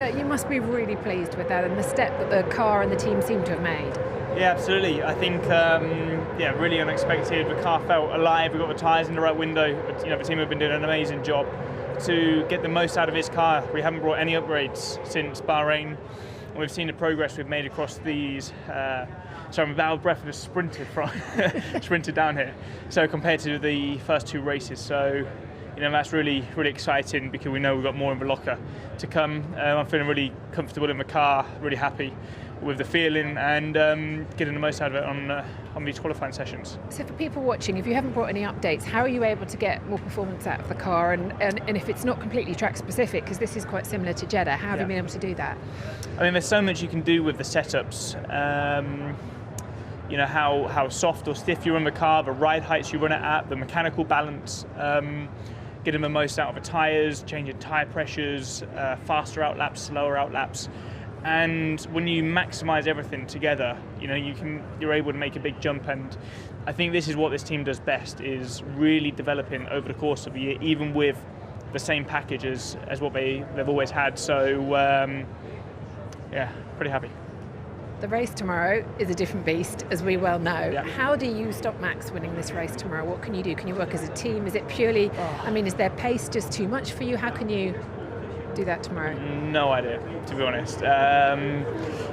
You must be really pleased with that and the step that the car and the team seem to have made. Yeah, absolutely. I think, yeah, really unexpected. The car felt alive. We got the tyres in the right window. You know, the team have been doing an amazing job to get the most out of this car. We haven't brought any upgrades since Bahrain, and we've seen the progress we've made across these. So I'm out of breath and just sprinted down here. So compared to the first two races, so you know that's really exciting because we know we've got more in the locker to come. I'm feeling really comfortable in the car, really happy with the feeling and getting the most out of it on these qualifying sessions. So for people watching, if you haven't brought any updates, how are you able to get more performance out of the car? And if it's not completely track specific, because this is quite similar to Jeddah, how have you been able to do that? I mean, there's so much you can do with the setups. You know, how soft or stiff you run the car, the ride heights you run it at, the mechanical balance, getting the most out of the tyres, changing tyre pressures, faster out laps, slower out laps. And when you maximise everything together, you know, you're able to make a big jump. And I think this is what this team does best, is really developing over the course of the year, even with the same package as what they've always had. So yeah, pretty happy. The race tomorrow is a different beast, as we well know. Yeah. How do you stop Max winning this race tomorrow? What can you do? Can you work as a team? Is it purely, I mean, is their pace just too much for you? How can you do that tomorrow? No idea, to be honest.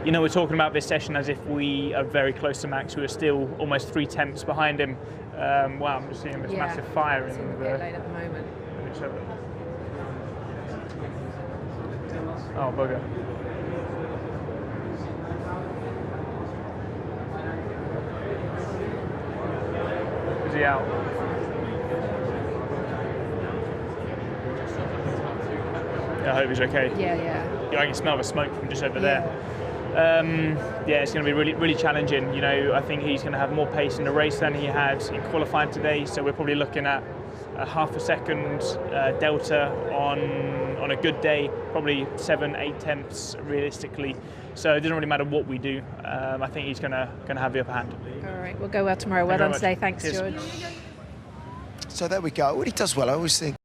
You know, we're talking about this session as if we are very close to Max, who are still almost 3 tenths behind him. Wow, I'm just seeing this massive fire it's in a bit late at the moment. Oh, bugger. Is he out? I hope he's okay. Yeah. I can smell the smoke from just over there. Yeah, it's going to be really challenging. You know, I think he's going to have more pace in the race than he had in qualifying today. So we're probably looking at a half a second delta on a good day, probably 7-8 tenths realistically. So it doesn't really matter what we do. I think he's going to have the upper hand. All right, we'll go well tomorrow. Well done today. Thanks, George. So there we go. Well, he does well. I always think